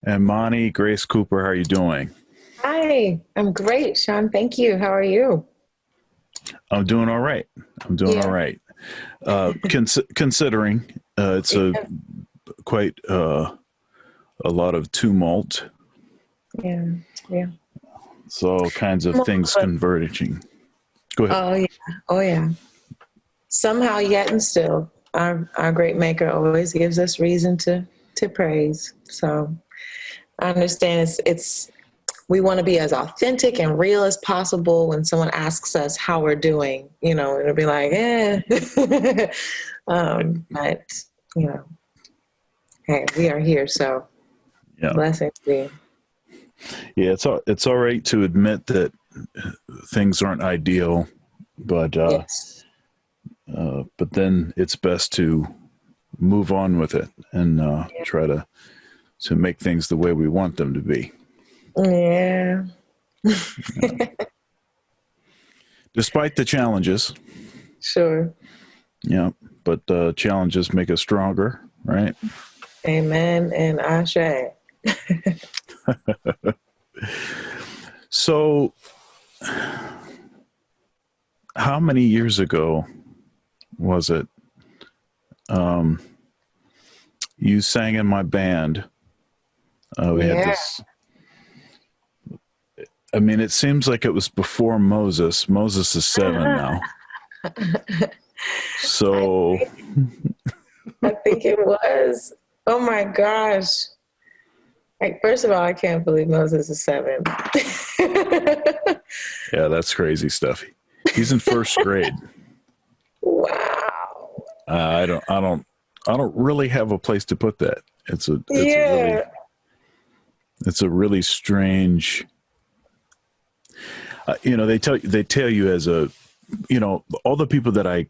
Imani-Grace Cooper, how are you doing? Hi, I'm great, Sean. Thank you. How are you? I'm doing all right. I'm doing all Yeah, right. Considering it's a yeah, quite a lot of tumult, yeah, yeah. so all kinds of Come on, things but- converging. Go ahead. Oh yeah, oh yeah. Somehow, yet and still, our great Maker always gives us reason to praise. So I understand it's we want to be as authentic and real as possible when someone asks us how we're doing. It'll be like, but you know, hey, we are here, so Yeah, blessings be. yeah. It's all right to admit that things aren't ideal, but Yes. then it's best to move on with it and try to make things the way we want them to be. Yeah. Despite the challenges. Sure. Yeah, but challenges make us stronger, right? Amen and Ashe. So, how many years ago was it you sang in my band? We had Yeah. this. I mean, it seems like it was before Moses. Moses is 7 now. I, So, I think it was. Oh my gosh. Like, first of all, I can't believe Moses is 7. yeah, that's crazy stuff. He's in first grade. Wow. I don't really have a place to put that. Yeah. It's a really strange. They tell you as a, all the people that I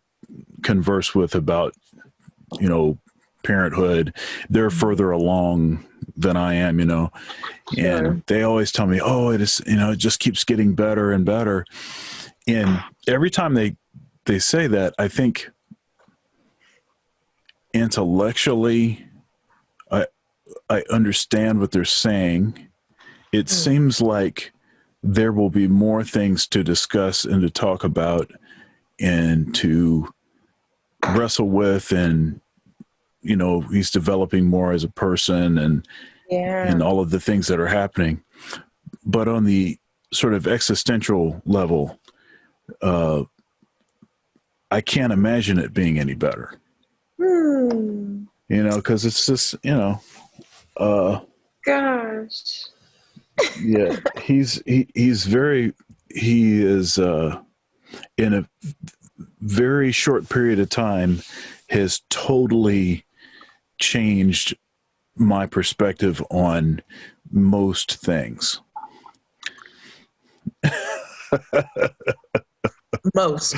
converse with about, you know, parenthood, they're further along than I am, Sure. and they always tell me, oh, it is, it just keeps getting better and better. And every time they say that, I think intellectually, I, I understand what they're saying. It Mm. seems like there will be more things to discuss and to talk about and to wrestle with, and he's developing more as a person, and Yeah. all of the things that are happening. But on the sort of existential level, I can't imagine it being any better, Hmm. because it's just, uh Gosh. yeah, he's very, he is in a very short period of time has totally changed my perspective on most things. Most.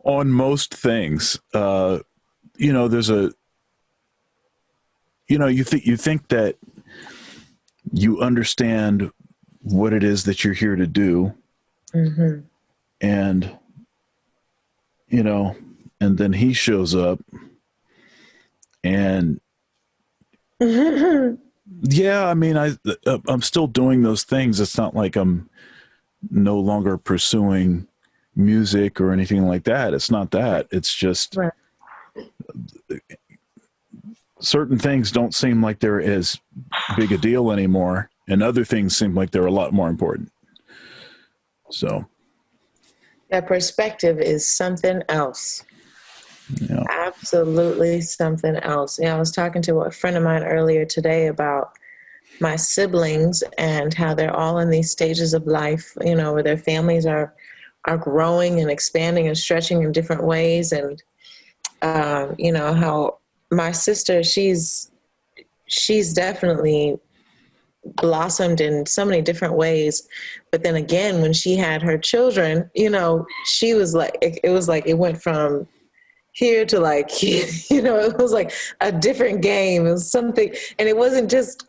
On most things, there's a, you think that you understand what it is that you're here to do, Hmm. and you know, and then he shows up, and yeah, I mean, I'm still doing those things. It's not like I'm no longer pursuing music or anything like that. It's not that. It's just Right. certain things don't seem like they're as big a deal anymore, and other things seem like they're a lot more important. So, That perspective is something else. yeah, Absolutely something else. I was talking to a friend of mine earlier today about my siblings and how they're all in these stages of life, where their families are growing and expanding and stretching in different ways. And how my sister, she's definitely blossomed in so many different ways. But then again, when she had her children, she was like, it was like it went from here to like, it was like a different game. It was something, and it wasn't just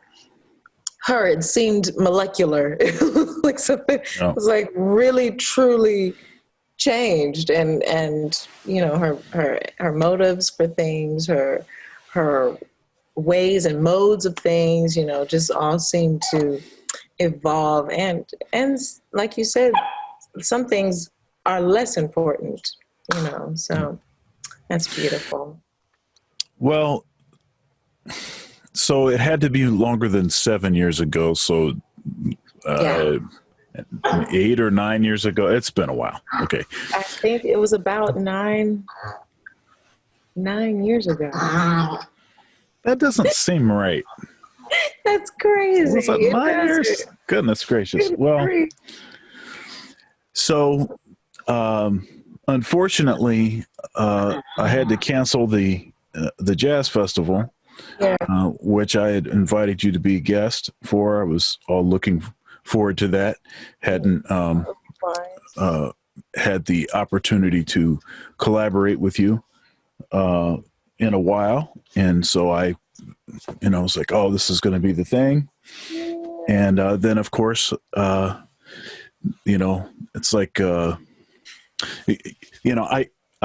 her. It seemed molecular. It was like something. It no, was like really, truly changed, and her motives for things, her ways and modes of things, just all seem to evolve. And like you said, some things are less important, so that's beautiful. Well, so it had to be longer than 7 years ago. So, Yeah. 8 or 9 years ago. It's been a while. Okay. I think it was about 9 years ago. That doesn't seem right. That's crazy. Was that 9 years? Goodness gracious. Well, so unfortunately, I had to cancel the jazz festival, Yeah. which I had invited you to be a guest for. I was all looking forward to that. Hadn't had the opportunity to collaborate with you in a while, and so I was like, oh, this is going to be the thing. And then, of course, it's like, I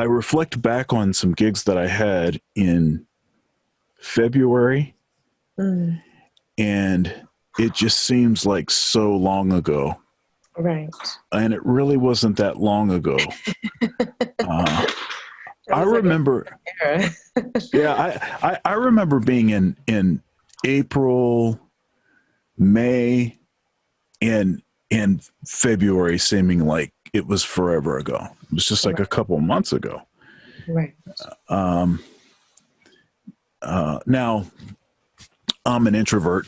reflect back on some gigs that I had in February, and it just seems like so long ago. Right. And it really wasn't that long ago. I remember, I remember being in April, May, and February seeming like it was forever ago. It was just like a couple of months ago. Right. Now, I'm an introvert,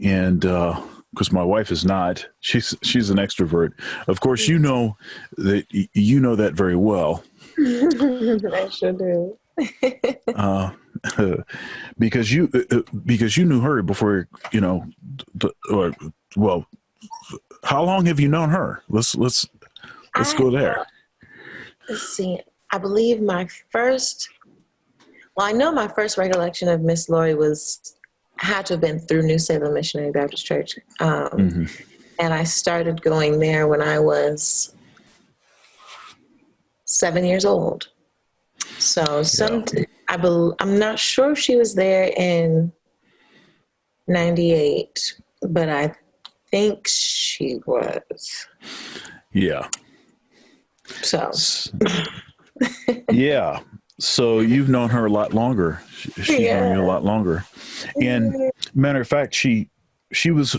and because my wife is not, she's an extrovert. Of course, you know that very well. I sure do. Because you knew her before, well, how long have you known her? Let's go there. Let's see. I believe I know my first recollection of Miss Laurie had to have been through New Salem Missionary Baptist Church. And I started going there when I was 7 years old. So I'm not sure if she was there in 98, but I think she was. Yeah. So. Yeah. So you've known her a lot longer. She's known you a lot longer. And matter of fact, she was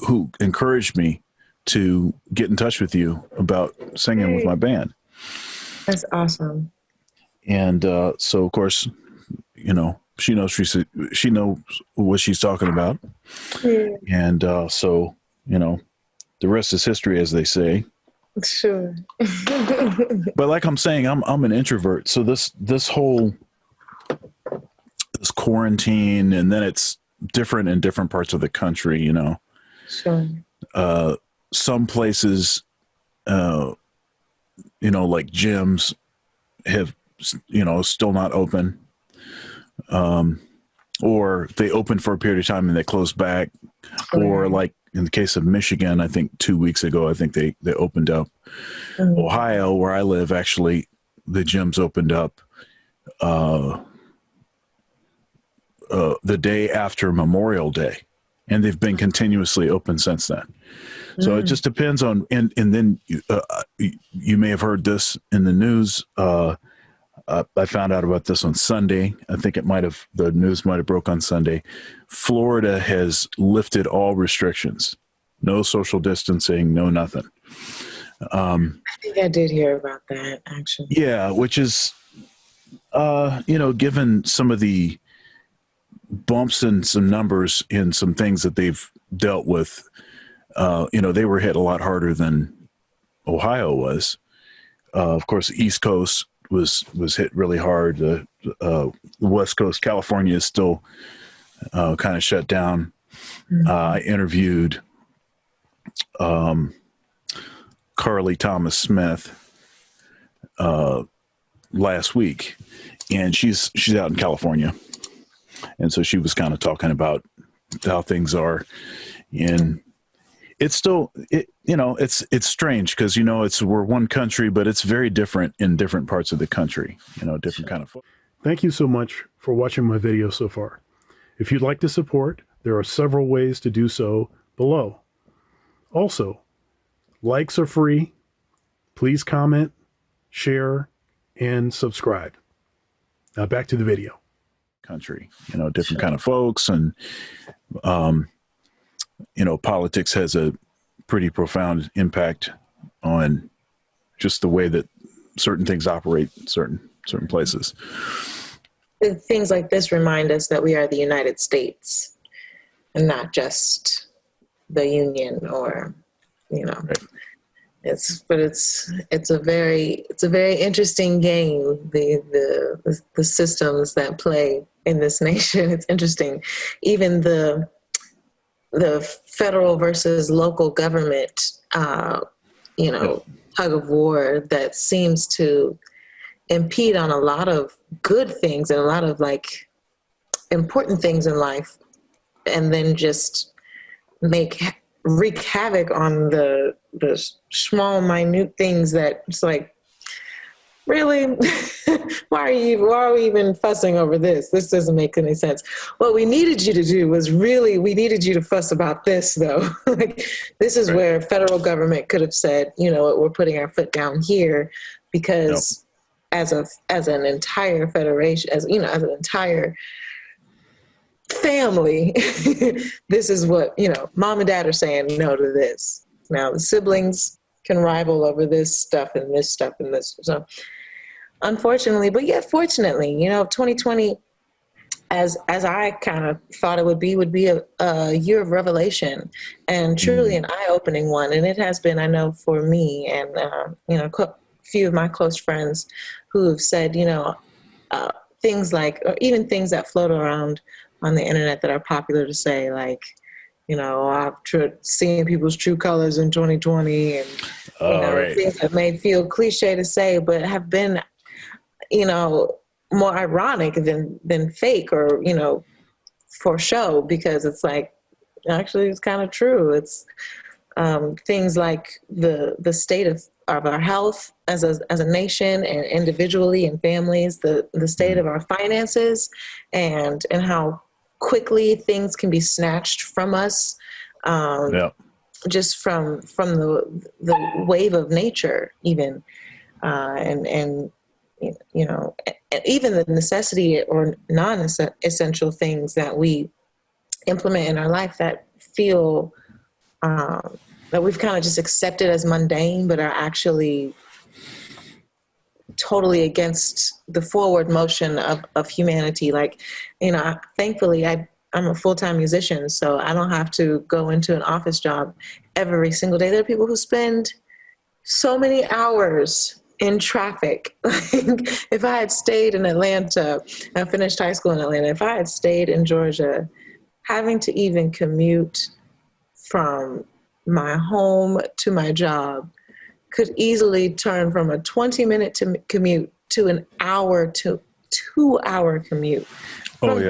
who encouraged me to get in touch with you about singing with my band. That's awesome. And so, of course, she knows what she's talking about. Yeah. And so, the rest is history, as they say. Sure. But like I'm saying, I'm an introvert. So this quarantine, and then it's different in different parts of the country, Sure. Some places, like gyms have, still not open. Or they open for a period of time and they close back. Or like in the case of Michigan, I think 2 weeks ago, I think they opened up. Ohio, where I live, actually, the gyms opened up the day after Memorial Day, and they've been continuously open since then. So it just depends on, and then you may have heard this in the news. I found out about this on Sunday. I think the news might have broke on Sunday. Florida has lifted all restrictions. No social distancing, no nothing. I think I did hear about that, actually. Yeah, which is, given some of the bumps and some numbers in some things that they've dealt with, they were hit a lot harder than Ohio was. Of course, the East Coast was hit really hard. The West Coast, California, is still kind of shut down. I interviewed Carly Thomas Smith last week, and she's out in California, and so she was kind of talking about how things are, and it's still it's strange because we're one country, but it's very different in different parts of the country. Different kind of. Thank you so much for watching my video so far. If you'd like to support, there are several ways to do so below. Also, likes are free. Please comment, share, and subscribe. Now back to the video. Country, different kind of folks, and politics has a pretty profound impact on just the way that certain things operate in certain places. Things like this remind us that we are the United States and not just the Union, or Right. It's a very interesting game, the systems that play in this nation. It's interesting. Even the federal versus local government tug of war that seems to impede on a lot of good things and a lot of like important things in life, and then just wreak havoc on the small, minute things that it's like, really? why are we even fussing over this? This doesn't make any sense. What we needed you to do was we needed you to fuss about this, though. Like, this is Right. where federal government could have said, what, we're putting our foot down here, because as an entire federation, as an entire family, this is what, mom and dad are saying no to this. Now the siblings can rival over this stuff and this stuff and this. So unfortunately, but yet fortunately, 2020, as I kind of thought it would be a year of revelation, and truly an eye-opening one. And it has been, I know, for me and, a few of my close friends who have said, things like, or even things that float around on the internet that are popular to say, like, I've seen people's true colors in 2020, and Right. things that may feel cliche to say, but have been, more ironic than fake, or for show, because it's like, actually, it's kind of true. It's things like the state of our health as a nation and individually and families, the state of our finances, and how quickly things can be snatched from us, just from the wave of nature, even, and even the necessity or non-essential things that we implement in our life that feel that we've kind of just accepted as mundane, but are actually totally against the forward motion of humanity. Like, thankfully I'm a full-time musician, so I don't have to go into an office job every single day. There are people who spend so many hours in traffic. Like, if I had stayed in Atlanta, I finished high school in Atlanta, if I had stayed in Georgia, having to even commute from my home to my job could easily turn from a 20-minute commute to an hour to 2-hour commute from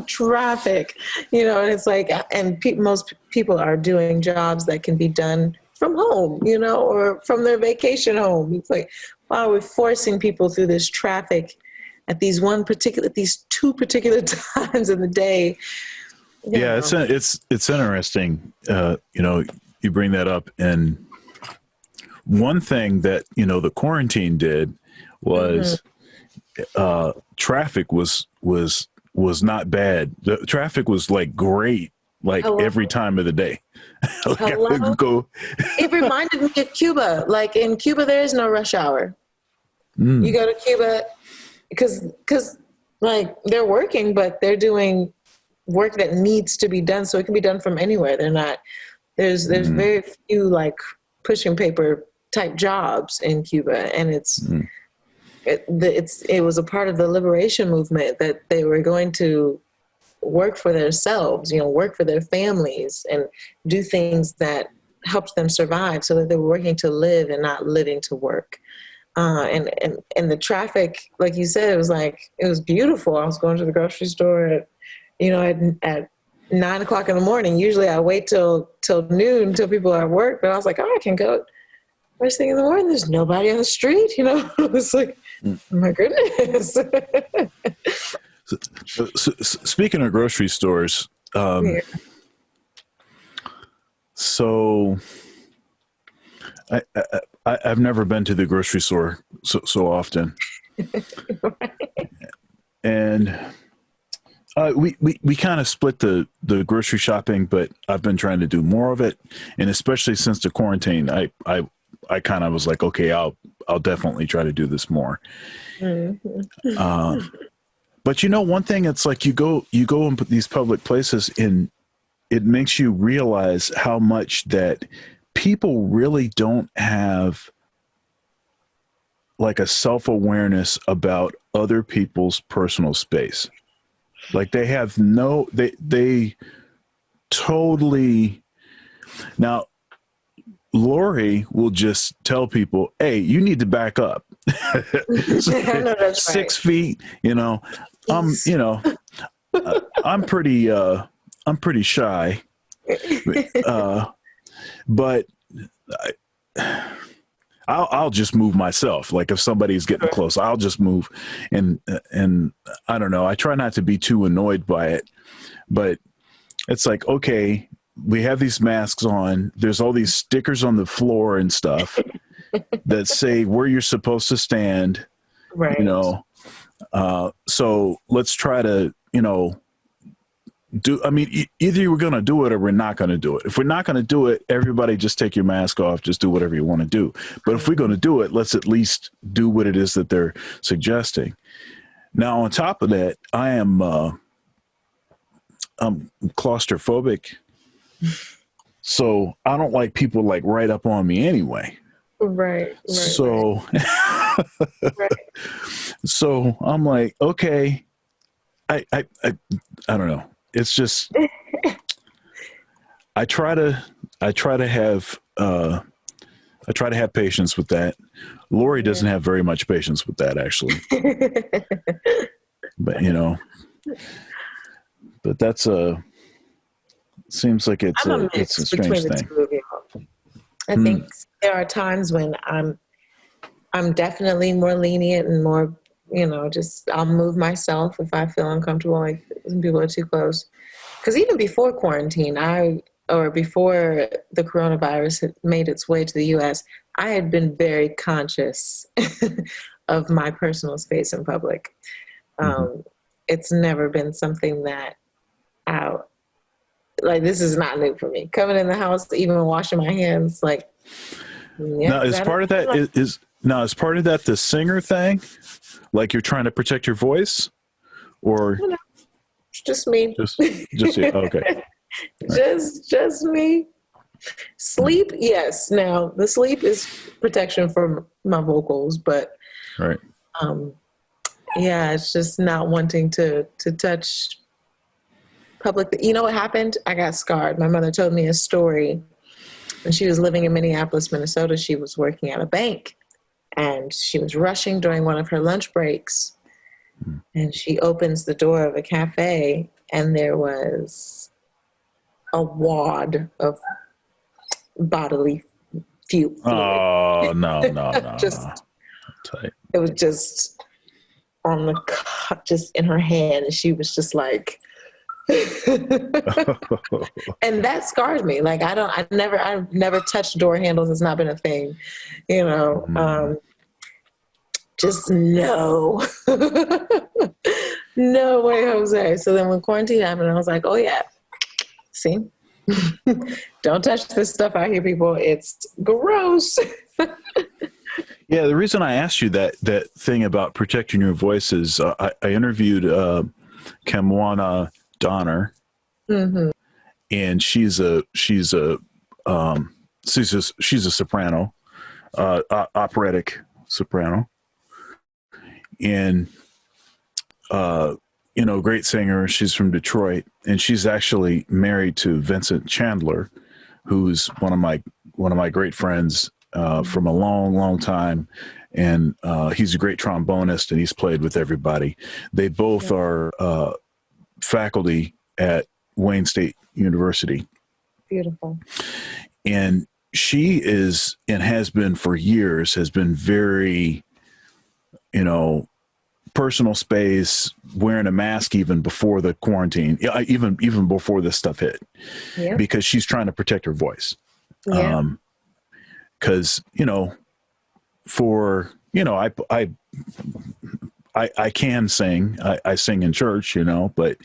traffic, and it's like, and most people are doing jobs that can be done from home, or from their vacation home. It's like, why are we forcing people through this traffic at these two particular times in the day? Yeah, it's interesting. You bring that up, and one thing that the quarantine did was traffic was not bad. The traffic was like great, like every time of the day. Like, It reminded me of Cuba. Like, in Cuba, there is no rush hour. You go to Cuba because like, they're working, but they're doing work that needs to be done, so it can be done from anywhere. There's very few like pushing paper type jobs in Cuba, and it was a part of the liberation movement that they were going to work for themselves, work for their families, and do things that helped them survive, so that they were working to live and not living to work. And the traffic, like you said, it was beautiful. I was going to the grocery store at 9:00 in the morning. Usually I wait till noon, till people are at work, but I was like, I can go first thing in the morning. There's nobody on the street, It's like, My goodness. Speaking of grocery stores, Yeah. so I've never been to the grocery store so often, and we kind of split the grocery shopping, but I've been trying to do more of it, and especially since the quarantine, I kind of was like, okay, I'll definitely try to do this more. Mm-hmm. But you know, one thing, it's like you go in these public places, and it makes you realize how much that people really don't have like a self-awareness about other people's personal space. Like they have no, they totally, now Lori will just tell people, hey, you need to back up. No, that's 6 feet, you know, you know, I'm pretty shy, but I'll just move myself. Like if somebody's getting close, I'll just move, and I don't know. I try not to be too annoyed by it, but it's like, okay, we have these masks on. There's all these stickers on the floor and stuff that say where you're supposed to stand. Right. You know, so let's try to, you know, either you were going to do it or we're not going to do it. If we're not going to do it, everybody just take your mask off, just do whatever you want to do. But if we're going to do it, let's at least do what it is that they're suggesting. Now, on top of that, I'm claustrophobic. So I don't like people like right up on me anyway. Right. So, right. So I'm like, okay, I don't know. It's just, I try to have patience with that. Lori doesn't have very much patience with that, actually. But you know, but that's seems like it's a strange thing. I think there are times when I'm definitely more lenient and more, you know, just I'll move myself if I feel uncomfortable, like some people are too close. Because even before quarantine, before the coronavirus had made its way to the U.S., I had been very conscious of my personal space in public. It's never been something that like this is not new for me. Coming in the house, even washing my hands, like. Yeah, now, is part of that is part of that the singer thing? Like you're trying to protect your voice, or no, it's just me. Just you. Okay. Just me. Sleep, yes. Now the sleep is protection for my vocals, but right. Yeah, it's just not wanting to touch public. You know what happened? I got scarred. My mother told me a story. When she was living in Minneapolis, Minnesota, she was working at a bank, and she was rushing during one of her lunch breaks, and she opens the door of a cafe, and there was a wad of bodily fluid. Oh, no. Just Tight. it was just on the just in her hand, and she was just like. And that scars me. Like I've never touched door handles. It's not been a thing, you know. Just no. No way, Jose. So then when quarantine happened, I was like, oh yeah, see, don't touch this stuff out here, people. It's gross. Yeah, the reason I asked you that thing about protecting your voice is I interviewed Kamwana Donner, and she's a soprano, operatic soprano, and you know, great singer. She's from Detroit, and she's actually married to Vincent Chandler, who's one of my great friends from a long time, and he's a great trombonist, and he's played with everybody. They both are faculty at Wayne State University. Beautiful. And she is, and has been for years, has been very, you know, personal space, wearing a mask even before the quarantine, even before this stuff hit, because she's trying to protect her voice. Yeah. Because you know, I can sing. I sing in church, you know, but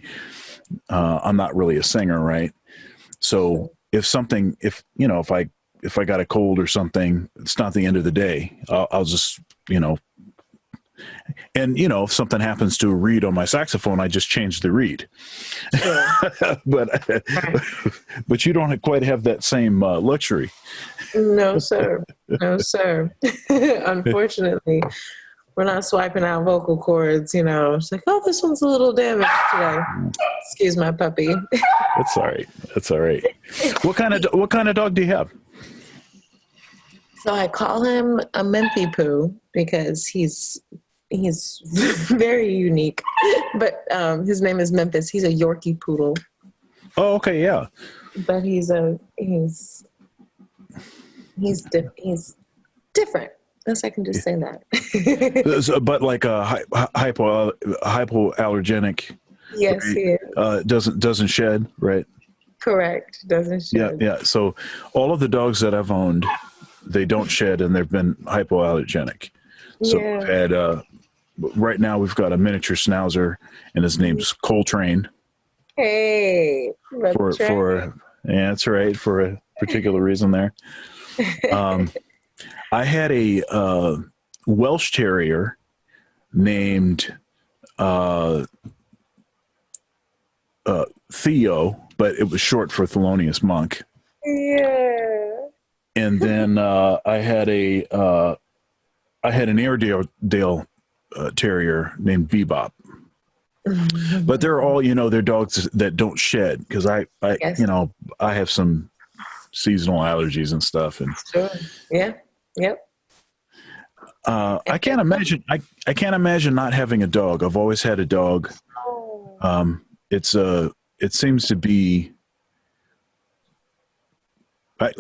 I'm not really a singer, right? So if I got a cold or something, it's not the end of the day. I'll just, you know, and you know, if something happens to a reed on my saxophone, I just change the reed. Sure. but you don't quite have that same luxury. No, sir. No, sir. Unfortunately, we're not swiping out vocal cords, you know. It's like, oh, this one's a little damaged today. Excuse my puppy. That's all right. That's all right. What kind of dog do you have? So I call him a Menthy Poo because he's very unique. But his name is Memphis. He's a Yorkie poodle. Oh, okay, yeah. But he's different. Guess I can just say that. But like a hypoallergenic. Yes, right? he is. Doesn't shed, right? Correct. Doesn't shed. Yeah. So all of the dogs that I've owned, they don't shed, and they've been hypoallergenic. So I've had right now we've got a miniature schnauzer, and his name's Coltrane. Hey, that's right, for a particular reason there. I had a Welsh Terrier named Theo, but it was short for Thelonious Monk. Yeah. And then I had an Airedale Terrier named Bebop. But they're all, you know, they're dogs that don't shed because I you know, I have some seasonal allergies and stuff, and sure. Yeah. Yep. I can't imagine not having a dog. I've always had a dog. It seems to be I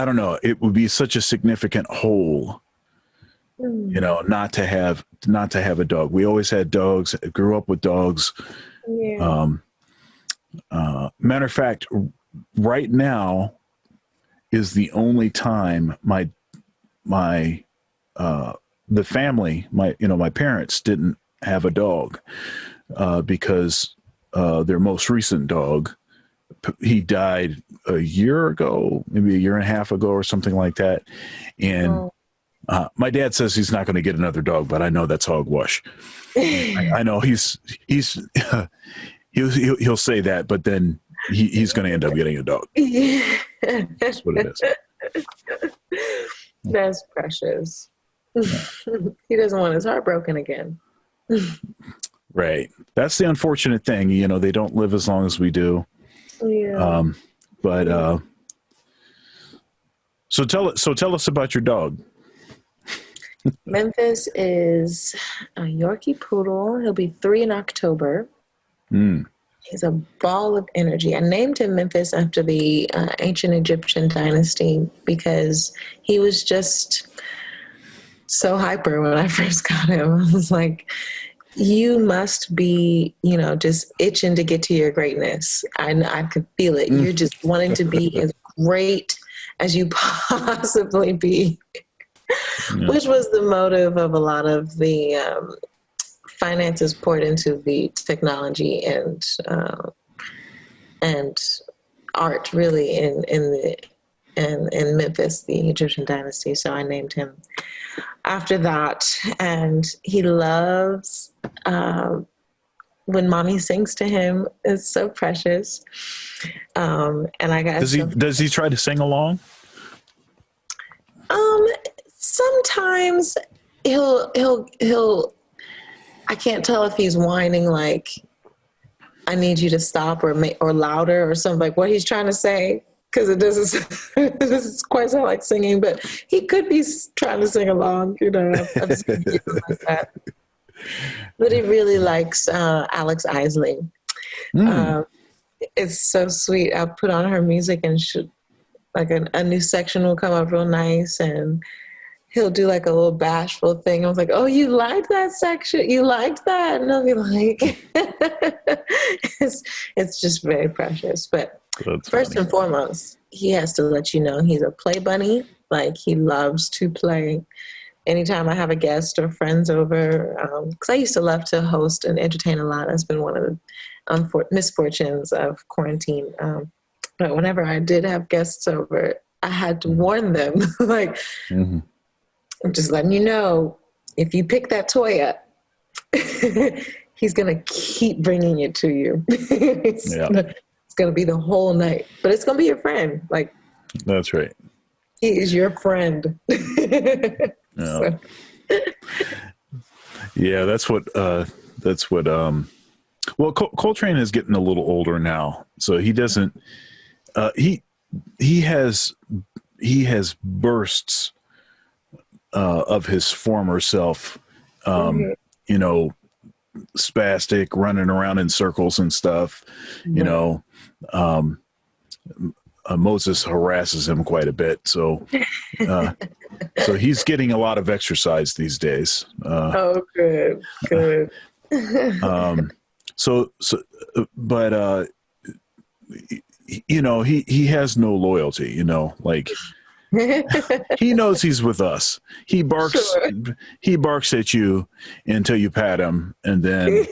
don't know. It would be such a significant hole, you know, not to have a dog. We always had dogs. I grew up with dogs. Yeah. Matter of fact, right now is the only time the family, my parents didn't have a dog because their most recent dog, he died a year ago, maybe a year and a half ago or something like that. And my dad says he's not going to get another dog, but I know that's hogwash. I know he'll say that, but then he's going to end up getting a dog. That's what it is. That's precious. He doesn't want his heart broken again. Right. That's the unfortunate thing. You know, they don't live as long as we do. Yeah. So tell us about your dog. Memphis is a Yorkie poodle. He'll be 3 in October. He's a ball of energy. I named him Memphis after the ancient Egyptian dynasty because he was just so hyper when I first got him. I was like, you must be, you know, just itching to get to your greatness. I could feel it. You're just wanting to be as great as you possibly be, which was the motive of a lot of the finances poured into the technology and art, really, in Memphis, the Egyptian dynasty. So I named him after that, and he loves when mommy sings to him. It's so precious. And I got does he try to sing along? Sometimes he'll I can't tell if he's whining like I need you to stop or louder or something, like what he's trying to say, because it doesn't quite sound like singing, but he could be trying to sing along, you know. I've seen videos like that. But he really likes Alex Isley. It's so sweet. I'll put on her music and a new section will come up real nice, and he'll do like a little bashful thing. I was like, oh, you liked that section? You liked that? And I'll be like, it's just very precious. But That's first funny. and foremost, he has to let you know he's a play bunny. Like, he loves to play. Anytime I have a guest or friends over, because I used to love to host and entertain a lot. That's been one of the misfortunes of quarantine. But whenever I did have guests over, I had to warn them, like, Mhm. I'm just letting you know, if you pick that toy up, he's going to keep bringing it to you. It's going to be the whole night. But it's going to be your friend. Like, That's right. he is your friend. Yeah. So. Yeah, that's what well, Coltrane is getting a little older now, so he doesn't he has bursts of his former self, you know, spastic, running around in circles and stuff, you know. Moses harasses him quite a bit, so so he's getting a lot of exercise these days. Oh, good. But you know, he has no loyalty, you know, like he knows he's with us. He barks, Sure. he barks at you until you pat him, and then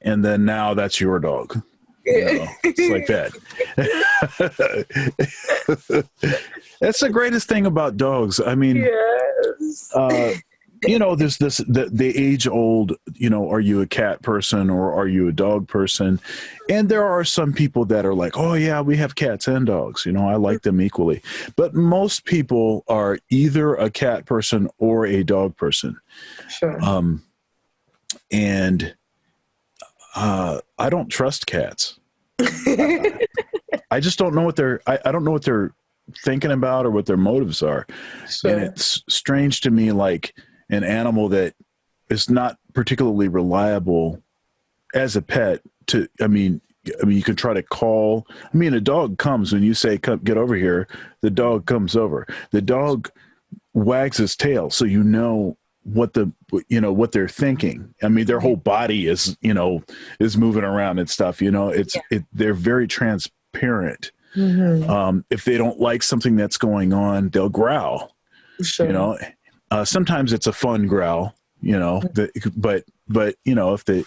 and then now that's your dog. You know, it's like that. That's the greatest thing about dogs. I mean, Yes. you know, there's the age old, you know, are you a cat person or are you a dog person? And there are some people that are like, oh yeah, we have cats and dogs, you know, I like them equally. But most people are either a cat person or a dog person. Sure. And I don't trust cats. I just don't know what I don't know what they're thinking about or what their motives are. Sure. And it's strange to me, like an animal that is not particularly reliable as a pet I mean, you can try to call. I mean, a dog comes when you say, "Come, get over here." The dog comes over. The dog wags his tail, so you know what what they're thinking. I mean, their whole body is moving around and stuff. You know, they're very transparent. If they don't like something that's going on, they'll growl. Sure. You know, sometimes it's a fun growl. You know, but you know, if they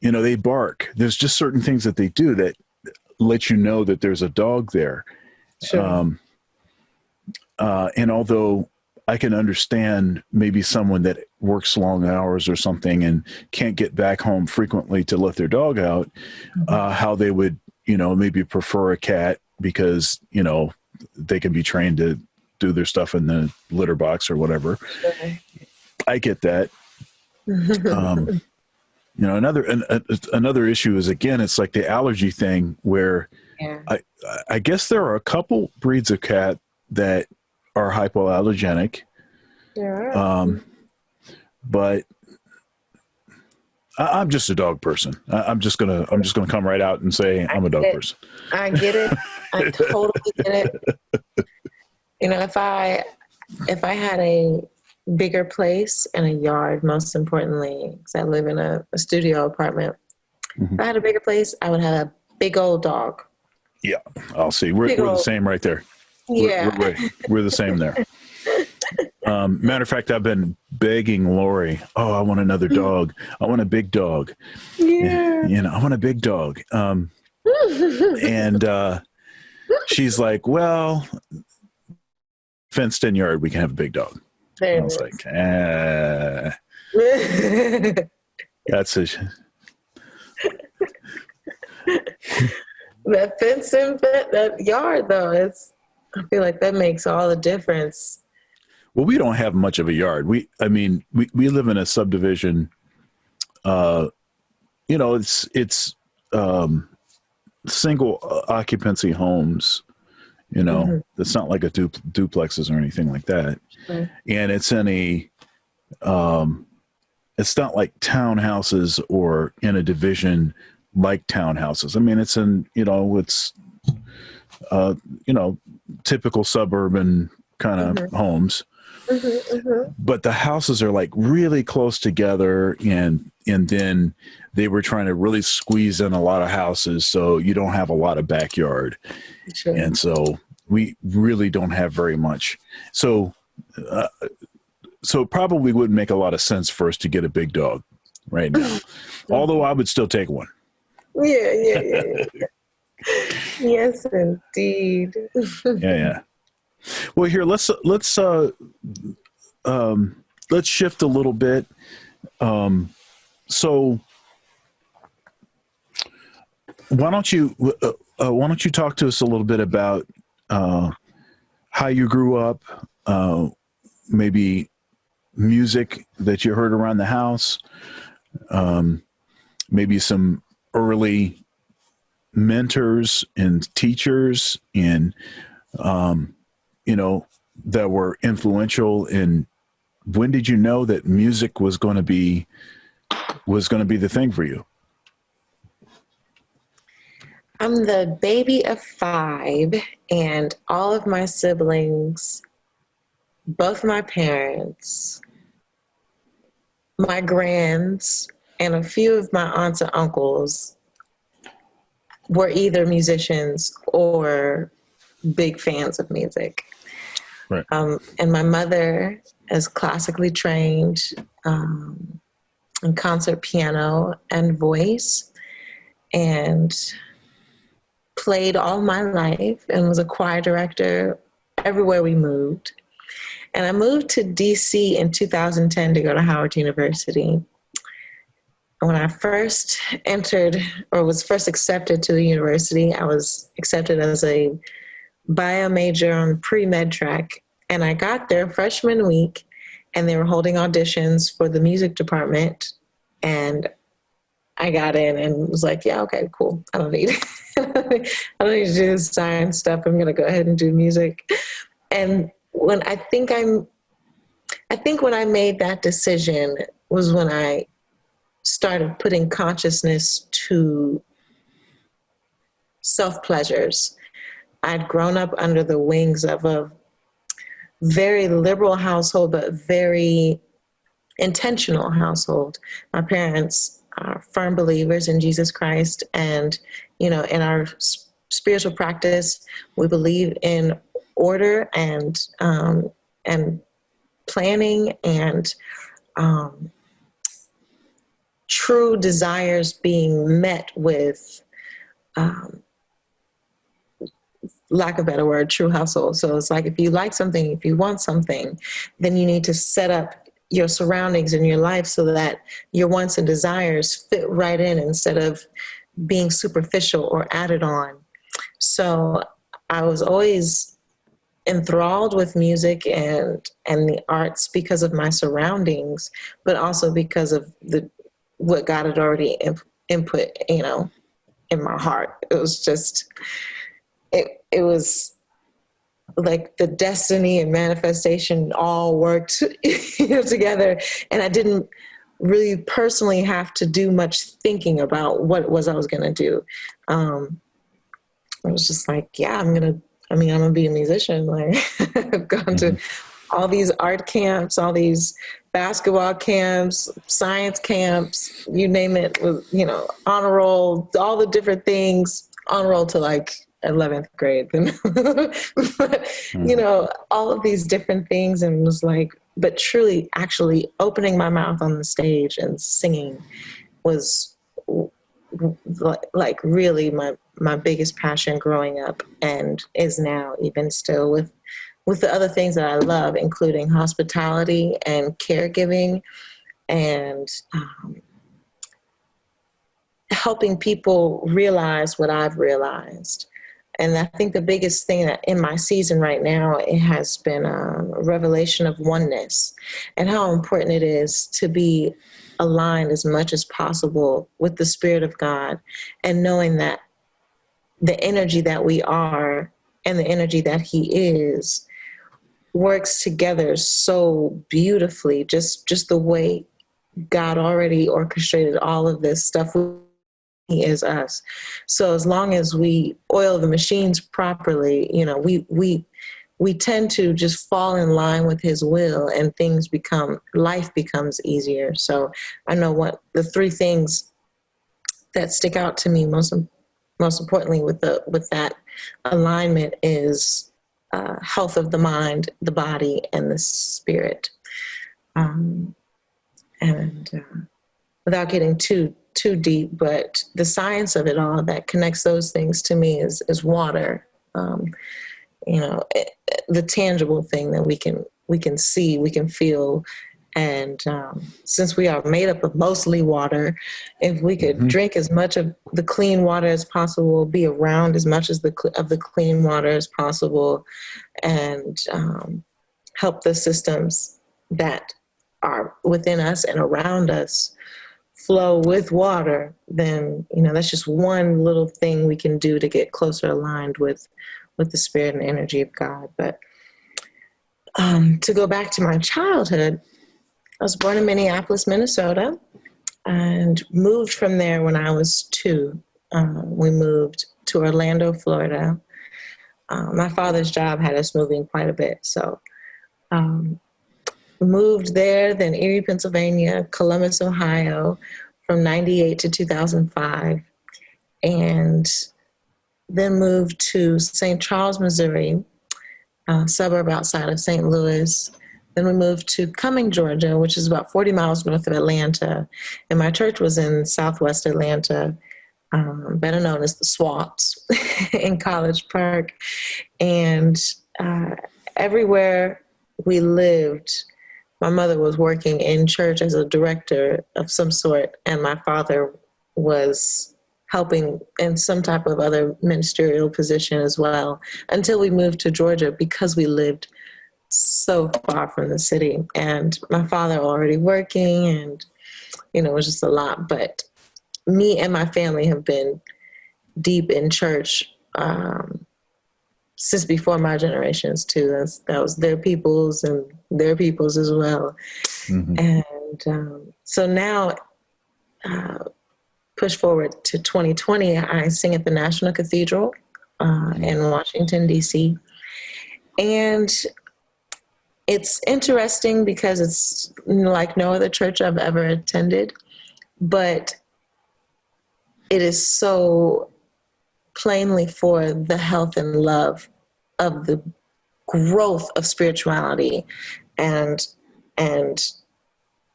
you know, they bark. There's just certain things that they do that let you know that there's a dog there. Sure. And although I can understand maybe someone that works long hours or something and can't get back home frequently to let their dog out, how they would, you know, maybe prefer a cat because, you know, they can be trained to do their stuff in the litter box or whatever. Sure. I get that. You know, another issue is, again, it's like the allergy thing where I guess there are a couple breeds of cat that are hypoallergenic. Yeah. But I'm just a dog person. I'm just gonna come right out and say I'm a dog person. I get it. I totally get it. You know, if I had a bigger place and a yard, most importantly, because I live in a studio apartment. If I had a bigger place, I would have a big old dog. Yeah, I'll see. We're the same right there. Yeah. We're the same there. Matter of fact, I've been begging Lori, oh, I want another dog. I want a big dog. Yeah. You know, I want a big dog. And she's like, well, fenced in yard, we can have a big dog. I was like, that's a... That fenced in that yard, though, I feel like that makes all the difference. Well, we don't have much of a yard. We live in a subdivision. You know, it's single occupancy homes. You know, it's not like a duplexes or anything like that. And it's in it's not like townhouses or in a division like townhouses. I mean, it's in, you know, it's, you know, typical suburban kind of homes. Mm-hmm. But the houses are like really close together, and then they were trying to really squeeze in a lot of houses, so you don't have a lot of backyard. Sure. And so we really don't have very much. So so it probably wouldn't make a lot of sense for us to get a big dog right now. Although I would still take one. Yeah. Yes, indeed. Yeah. Well, here let's shift a little bit. So why don't you talk to us a little bit about how you grew up, maybe music that you heard around the house, maybe some early mentors and teachers and that were influential. And when did you know that music was going to be the thing for you? I'm the baby of 5, and all of my siblings, both my parents, my grands, and a few of my aunts and uncles were either musicians or big fans of music. Right. And my mother is classically trained in concert piano and voice, and played all my life and was a choir director everywhere we moved. And I moved to DC in 2010 to go to Howard University. When I first entered or was first accepted to the university, I was accepted as a bio major on pre-med track. And I got there freshman week, and they were holding auditions for the music department. And I got in and was like, yeah, okay, cool. I don't need to do this science stuff. I'm going to go ahead and do music. And when I think when I made that decision was when I started putting consciousness to self-pleasures. I'd grown up under the wings of a very liberal household, but very intentional household. My parents are firm believers in Jesus Christ, and in our spiritual practice, we believe in order and planning and true desires being met with, lack of a better word, true hustle. So it's like, if you like something, if you want something, then you need to set up your surroundings in your life so that your wants and desires fit right in instead of being superficial or added on. So I was always enthralled with music and the arts because of my surroundings, but also because of what God had already input, in my heart. It was just, it was like the destiny and manifestation all worked together. And I didn't really personally have to do much thinking about what it was I was going to do. I was just like, yeah, I'm going to be a musician. Like, I've gone to all these art camps, all these basketball camps, science camps, you name it, with, honor roll, all the different things, honor roll to like 11th grade, but, all of these different things, and was like, but truly actually opening my mouth on the stage and singing was like really my biggest passion growing up, and is now even still with the other things that I love, including hospitality and caregiving and helping people realize what I've realized. And I think the biggest thing that in my season right now, it has been a revelation of oneness and how important it is to be aligned as much as possible with the Spirit of God, and knowing that the energy that we are and the energy that He is works together so beautifully, just the way God already orchestrated all of this stuff. He is us. So as long as we oil the machines properly, we we tend to just fall in line with his will, and life becomes easier. So I know what the three things that stick out to me most importantly with that alignment is health of the mind, the body, and the spirit. Without getting too deep, but the science of it all that connects those things to me is water. The tangible thing that we can see, we can feel. And since we are made up of mostly water, if we could drink as much of the clean water as possible, be around as much of the clean water as possible, and help the systems that are within us and around us flow with water, then that's just one little thing we can do to get closer aligned with the spirit and energy of God. But to go back to my childhood, I was born in Minneapolis, Minnesota, and moved from there when I was 2. We moved to Orlando, Florida. My father's job had us moving quite a bit, so moved there, then Erie, Pennsylvania, Columbus, Ohio, from 98 to 2005, and then moved to St. Charles, Missouri, a suburb outside of St. Louis. Then we moved to Cumming, Georgia, which is about 40 miles north of Atlanta. And my church was in Southwest Atlanta, better known as the Swamps, in College Park. And everywhere we lived, my mother was working in church as a director of some sort, and my father was helping in some type of other ministerial position as well, until we moved to Georgia because we lived so far from the city, and my father already working, and it was just a lot. But me and my family have been deep in church since before my generations too. That was their peoples and their peoples as well. And so now push forward to 2020, I sing at the National Cathedral in Washington, D.C. And it's interesting because it's like no other church I've ever attended, but it is so plainly for the health and love of the growth of spirituality and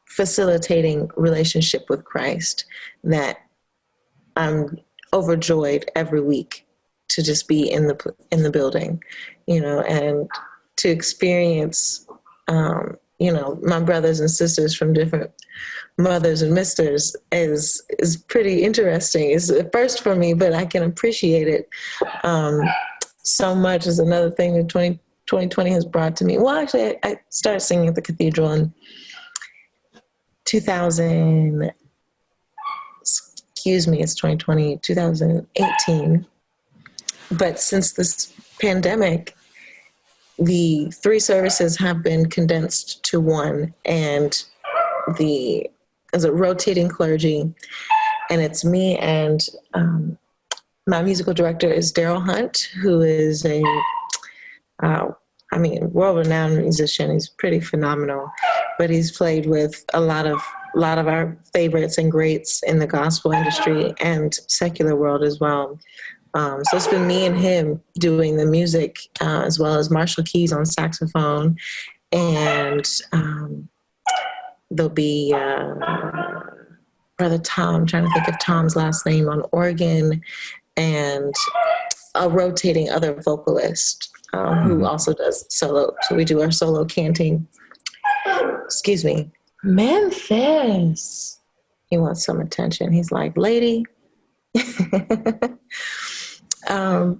facilitating relationship with Christ that I'm overjoyed every week to just be in the building, and to experience, my brothers and sisters from different mothers and misters is pretty interesting. It's a first for me, but I can appreciate it so much. Is another thing that 2020 has brought to me. Well, actually, I started singing at the cathedral in 2000. Excuse me, it's 2020, 2018. But since this pandemic, the 3 services have been condensed to 1, and as a rotating clergy, and it's me and my musical director is Daryl Hunt, who is a world-renowned musician. He's pretty phenomenal, but he's played with a lot of our favorites and greats in the gospel industry and secular world as well. So it's been me and him doing the music, as well as Marshall Keys on saxophone, and there'll be Brother Tom, I'm trying to think of Tom's last name, on organ, and a rotating other vocalist who also does solo. So we do our solo canting. Excuse me. Memphis. He wants some attention. He's like, lady.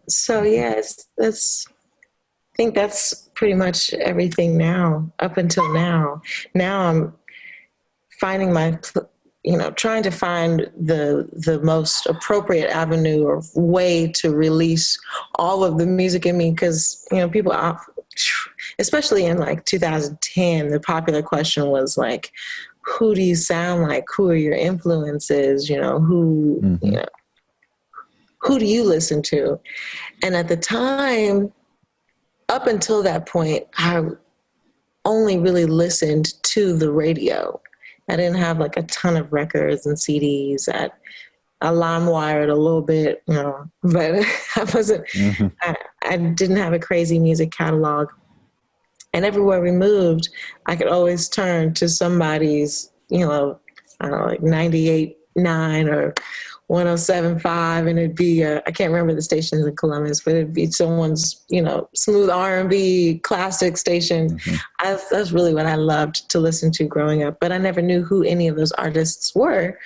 So yes, I think that's pretty much everything now, up until now. Now I'm finding trying to find the most appropriate avenue or way to release all of the music in me, because people, especially in like 2010, the popular question was like, who do you sound like? Who are your influences? Who do you listen to? And at the time, up until that point, I only really listened to the radio. I didn't have like a ton of records and CDs. I LimeWired a little bit, you know, but I wasn't, Mm-hmm. I didn't have a crazy music catalog. And everywhere we moved, I could always turn to somebody's, you know, I don't know, like 98.9 or 107.5, and it'd be, I can't remember the stations in Columbus, but it'd be someone's, you know, smooth R&B classic station. Mm-hmm. That's really what I loved to listen to growing up. But I never knew who any of those artists were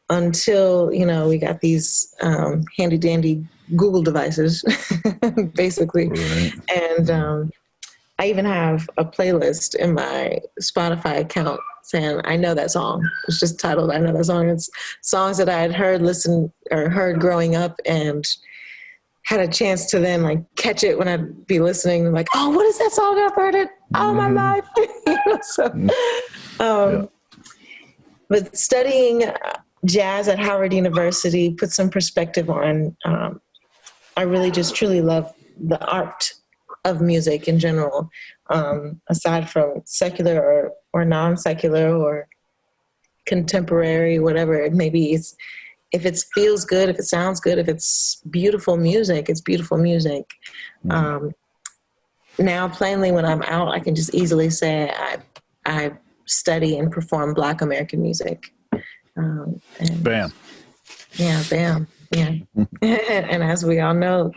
until, you know, we got these handy dandy Google devices, basically. Right. And I even have a playlist in my Spotify account saying, I know that song. It's just titled, I know that song. It's songs that I had heard growing up and had a chance to then like catch it when I'd be listening, like, oh, what is that song? I've heard it all my life. But studying jazz at Howard University put some perspective on, I really just truly love the art of music in general, aside from secular or non-secular or contemporary, whatever it may be. If it feels good, if it sounds good, if it's beautiful music, it's beautiful music. Now, plainly, when I'm out, I can just easily say I study and perform Black American music. And Bam. Yeah, bam. Yeah. And as we all know,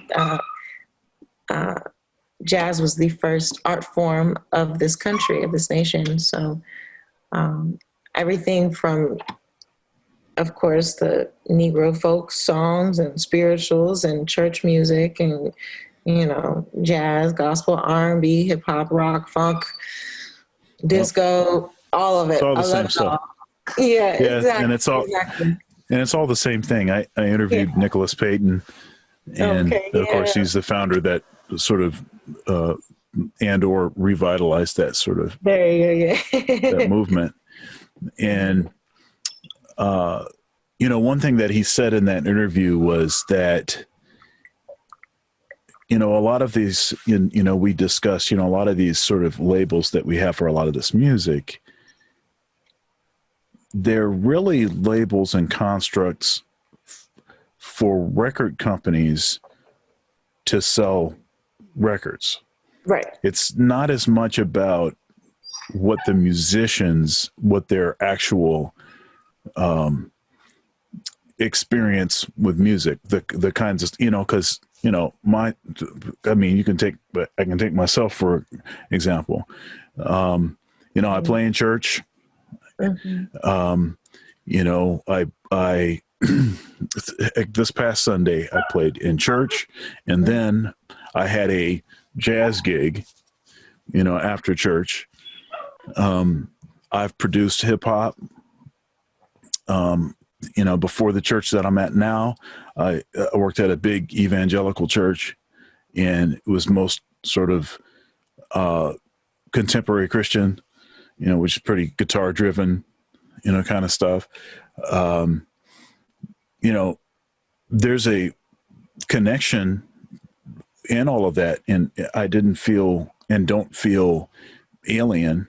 jazz was the first art form of this country, of this nation. So everything from, of course, the Negro folk songs and spirituals and church music and, you know, jazz, gospel, R&B, hip hop, rock, funk, disco, all of it. It's all the I same love it stuff. all. Yeah, exactly. And it's all and it's all the same thing. I interviewed Nicholas Payton, and of course he's the founder that sort of and or revitalized that sort of that movement. And you know, one thing that he said in that interview was that, you know, a lot of these, you know, we discussed, you know, a lot of these sort of labels that we have for a lot of this music, they're really labels and constructs for record companies to sell records. Right. It's not as much about what the musicians, what their actual experience with music, the kinds of, you know, because, you know, I can take myself for example. You know, I play in church. You know, I this past Sunday I played in church, and then I had a jazz gig, you know, after church. I've produced hip hop. You know, before the church that I'm at now, I worked at a big evangelical church, and it was most sort of contemporary Christian, you know, which is pretty guitar driven, you know, kind of stuff. You know, there's a connection in all of that, and I didn't feel and don't feel alien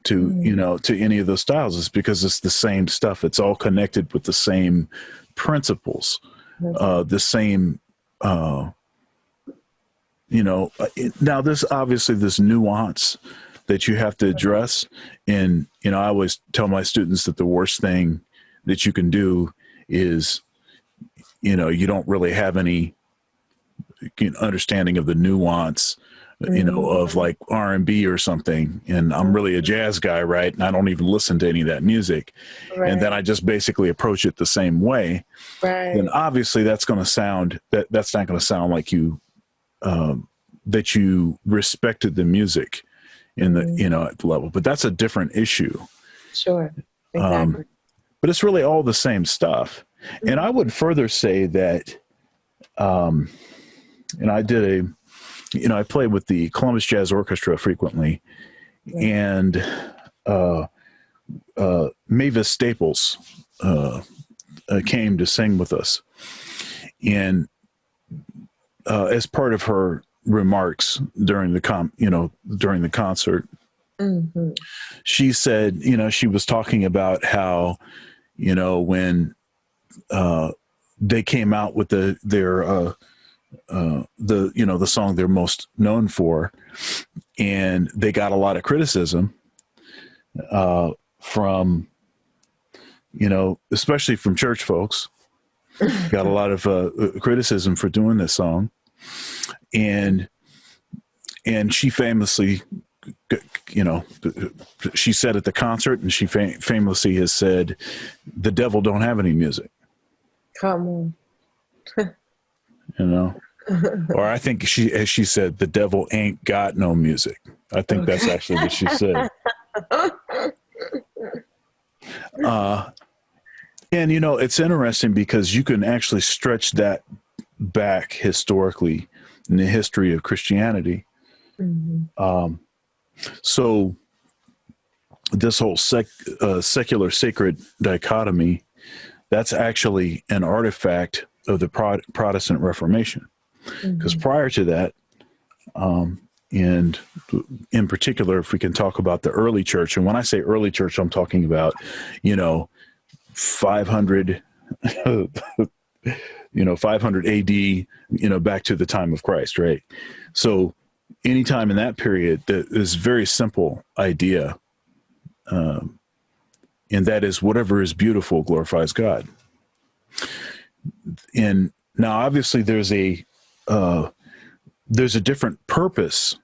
to, you know, to any of those styles. It's because it's the same stuff. It's all connected with the same principles, the same, you know, now this obviously this nuance that you have to address. And, you know, I always tell my students that the worst thing that you can do is, you know, you don't really have any understanding of the nuance, you know, of like R&B or something. And I'm really a jazz guy, right? And I don't even listen to any of that music. Right. And then I just basically approach it the same way. Right. And obviously that's going to sound, that's not going to sound like you, that you respected the music in the, you know, at the level, but that's a different issue. Sure. Exactly. But it's really all the same stuff. And I would further say that, and I did I played with the Columbus Jazz Orchestra frequently, and Mavis Staples came to sing with us, and as part of her remarks during during the concert. Mm-hmm. She said, she was talking about how, when they came out with the song they're most known for, and they got a lot of criticism from, especially from church folks. Got a lot of criticism for doing this song, and she famously, she said at the concert, and she famously has said, "The devil don't have any music." Come on. Or I think she said, "The devil ain't got no music." I think that's actually what she said. And it's interesting because you can actually stretch that back historically in the history of Christianity. Mm-hmm. So this whole secular sacred dichotomy, that's actually an artifact of the Protestant Reformation. Because prior to that, and in particular, if we can talk about the early church, and when I say early church, I'm talking about, 500, 500 AD, back to the time of Christ, right? So anytime in that period, this very simple idea, and that is whatever is beautiful glorifies God. And now, obviously, there's a different purpose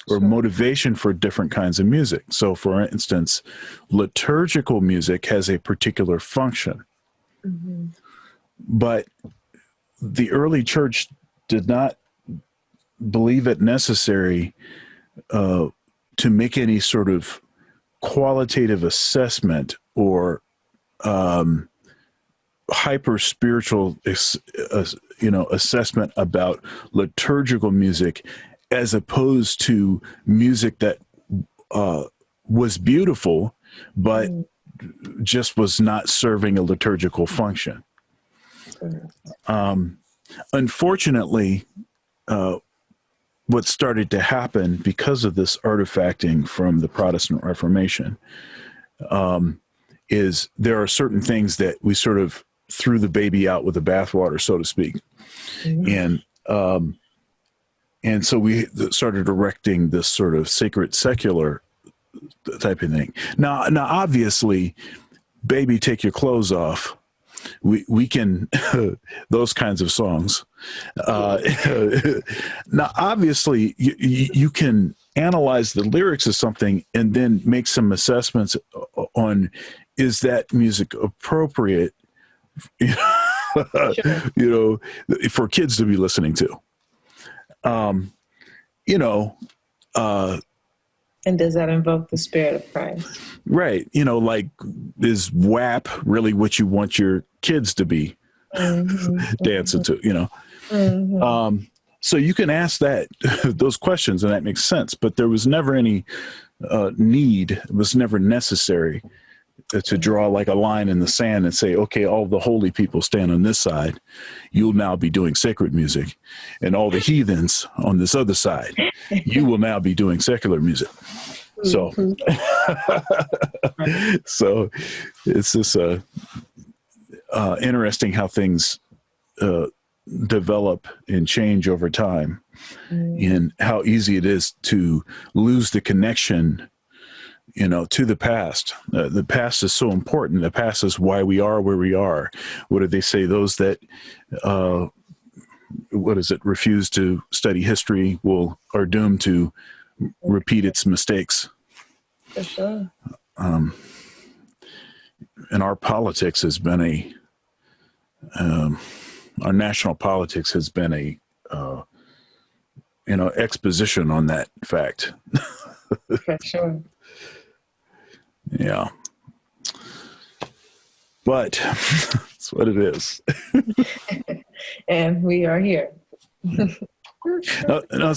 or motivation for different kinds of music. So, for instance, liturgical music has a particular function. Mm-hmm. But the early church did not believe it necessary to make any sort of qualitative assessment or hyper spiritual assessment about liturgical music, as opposed to music that was beautiful but just was not serving a liturgical function. Unfortunately, what started to happen because of this artifacting from the Protestant Reformation is there are certain things that we sort of threw the baby out with the bathwater, so to speak. Mm-hmm. And so we started erecting this sort of sacred secular type of thing. Now obviously, "Baby, Take Your Clothes Off," we can those kinds of songs. Now, obviously, you can analyze the lyrics of something and then make some assessments on, is that music appropriate, for kids to be listening to. And does that invoke the Spirit of Christ? Right. Like, is WAP really what you want your kids to be dancing to, Mm-hmm. So you can ask those questions, and that makes sense. But there was never any need, it was never necessary to draw like a line in the sand and say, okay, all the holy people stand on this side, you'll now be doing sacred music, and all the heathens on this other side, you will now be doing secular music. So, so it's just interesting how things develop and change over time, and how easy it is to lose the connection to the past. The past is so important. The past is why we are where we are. What do they say? Those that, refuse to study history are doomed to repeat its mistakes. For sure. And our politics has been our national politics has been exposition on that fact. For sure. Yeah. But that's what it is. And we are here. Now,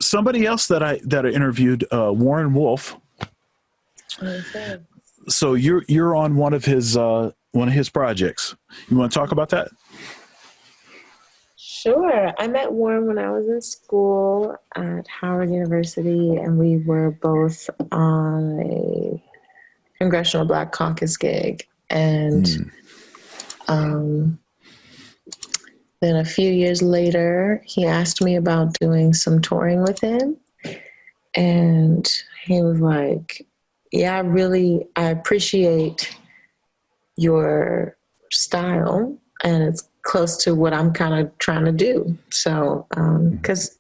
somebody else that I interviewed, Warren Wolf. Okay. So you're on one of his projects. You want to talk about that? Sure. I met Warren when I was in school at Howard University, and we were both on a Congressional Black Caucus gig. And um, then a few years later, he asked me about doing some touring with him. And he was like, yeah, I appreciate your style, and it's close to what I'm kind of trying to do. So, because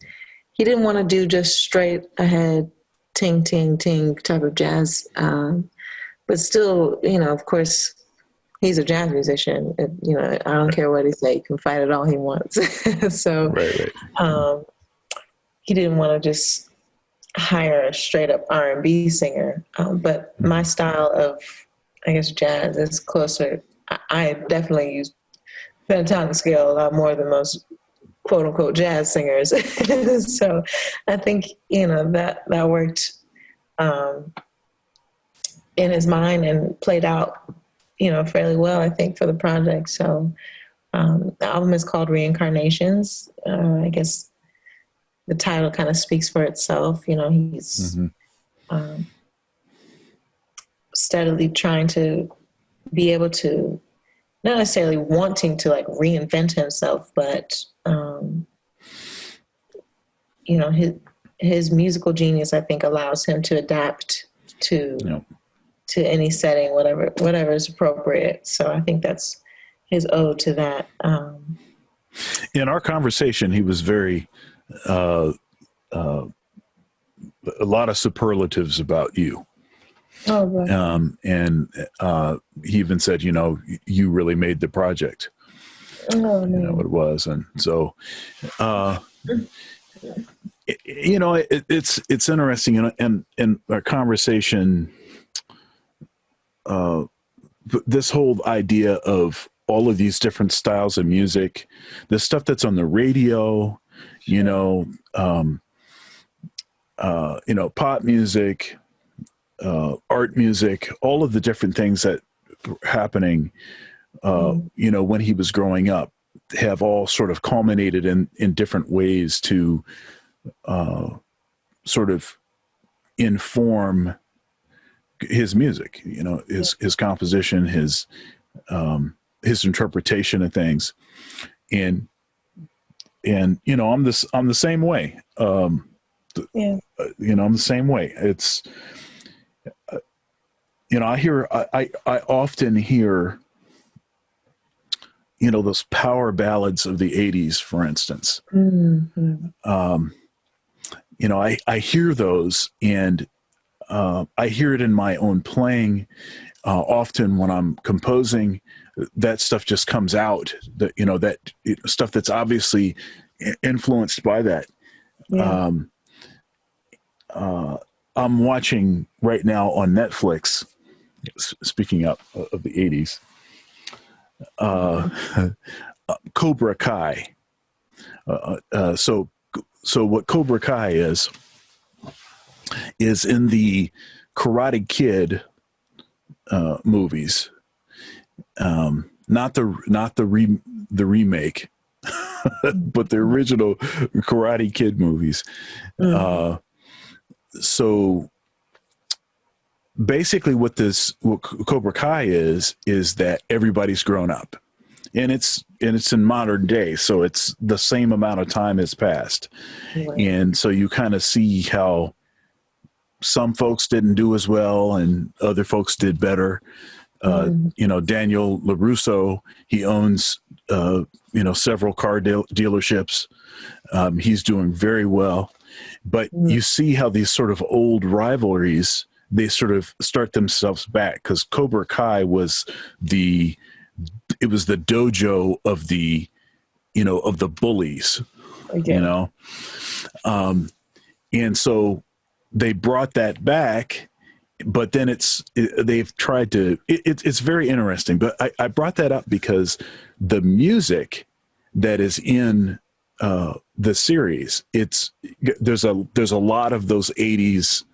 he didn't want to do just straight ahead, ting, ting, ting type of jazz. But still, of course, he's a jazz musician. I don't care what he say. He can fight it all he wants. So Right. he didn't want to just hire a straight up R&B singer. But my style of, I guess, jazz is closer. I definitely use pentatonic scale a lot more than most quote unquote jazz singers. So I think, that worked in his mind and played out, fairly well, I think, for the project. So the album is called Reincarnations. I guess the title kind of speaks for itself. He's steadily trying to be able to, not necessarily wanting to like reinvent himself, but his musical genius, I think, allows him to adapt to any setting, whatever is appropriate. So I think that's his ode to that. In our conversation, he was very a lot of superlatives about you. Oh, right. And he even said, you really made the project. Oh, man. It was. And so, it's interesting, and in our conversation, this whole idea of all of these different styles of music, the stuff that's on the radio, pop music, art music, all of the different things that were happening, when he was growing up, have all sort of culminated in different ways to sort of inform his music, his composition, his interpretation of things. And I'm the same way. I'm the same way. It's, I often hear, those power ballads of the 80s, for instance. I hear those, and I hear it in my own playing. Often when I'm composing, that stuff just comes out, stuff that's obviously influenced by that. Yeah. I'm watching right now on Netflix, speaking of the 80s, Cobra Kai. So what Cobra Kai is in the Karate Kid movies, not the remake, but the original Karate Kid movies. So basically what Cobra Kai is that everybody's grown up, and it's in modern day. So it's the same amount of time has passed. Right. And so you kind of see how some folks didn't do as well and other folks did better. Daniel LaRusso, he owns, several car dealerships. He's doing very well, but you see how these sort of old rivalries, they sort of start themselves back, because Cobra Kai was the dojo of the, of the bullies, okay. And so they brought that back, but then they've tried to, it's very interesting, but I brought that up because the music that is in the series, there's a lot of those 80s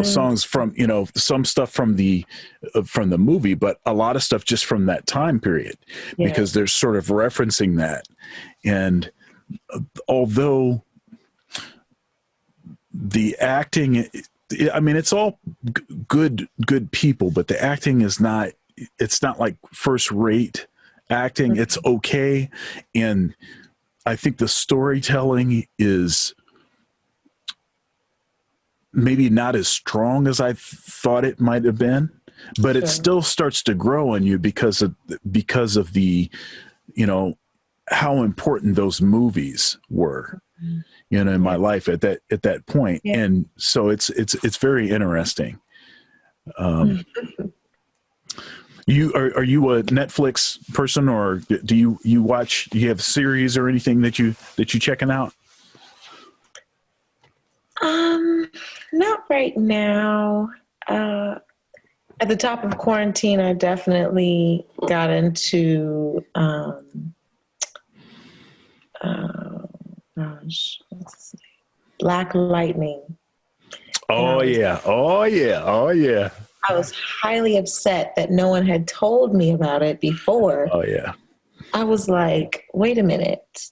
songs from, some stuff from the movie, but a lot of stuff just from that time period, because they're sort of referencing that. And although the acting, I mean, it's all good people, but the acting is not, it's not like first rate acting. It's okay. And I think the storytelling is maybe not as strong as I thought it might have been, but it still starts to grow on you because of the, how important those movies were, in my life at that point. Yeah. And so it's very interesting. Are you a Netflix person, or do you watch, do you have series or anything that you checking out? Not right now. At the top of quarantine, I definitely got into, what's his name? Black Lightning. Oh yeah. I was highly upset that no one had told me about it before. Oh yeah. I was like, wait a minute.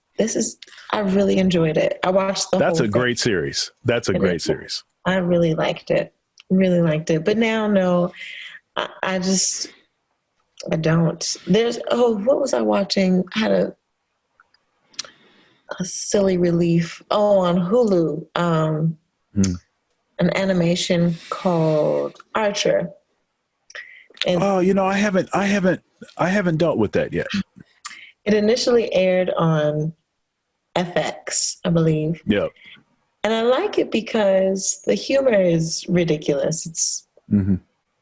I really enjoyed it. I watched the whole thing. Great series. That's a great series. I really liked it. Really liked it. But now, no, I don't. What was I watching? I had a silly relief. Oh, on Hulu. An animation called Archer. And I haven't dealt with that yet. It initially aired on FX, I believe. Yeah. And I like it because the humor is ridiculous. It's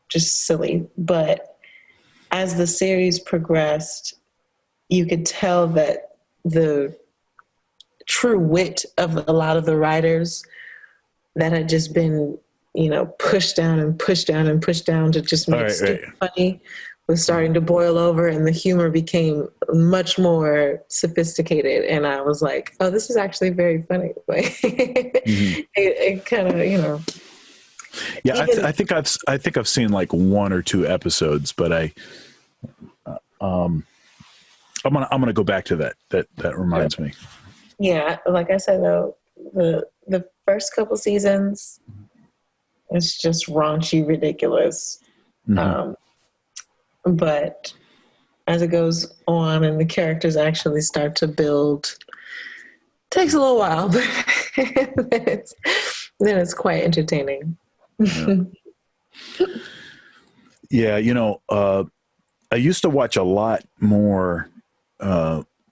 just silly. But as the series progressed, you could tell that the true wit of a lot of the writers that had just been, pushed down and pushed down and pushed down to just make stupid funny was starting to boil over, and the humor became much more sophisticated. And I was like, oh, this is actually very funny. Like, it kind of, Yeah, I think I've seen like one or two episodes, but I'm gonna go back to that. That reminds me. Yeah, like I said though, the first couple seasons, it's just raunchy, ridiculous. But as it goes on and the characters actually start to build, takes a little while, but then it's quite entertaining. Yeah, I used to watch a lot more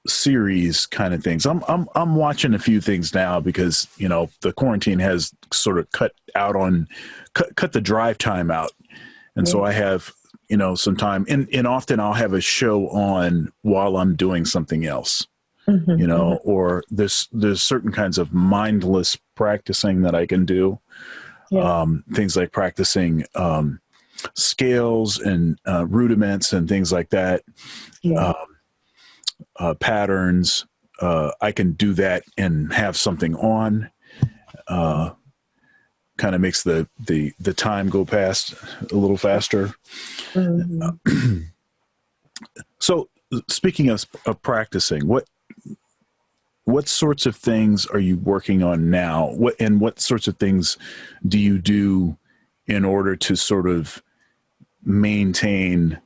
series kind of things. I'm watching a few things now because the quarantine has sort of cut the drive time out, and so I have some time, and often I'll have a show on while I'm doing something else, or there's certain kinds of mindless practicing that I can do. Things like practicing scales and rudiments and things like that. Patterns. I can do that and have something on. Kind of makes the time go past a little faster. So speaking of practicing, what sorts of things are you working on now? What sorts of things do you do in order to sort of maintain,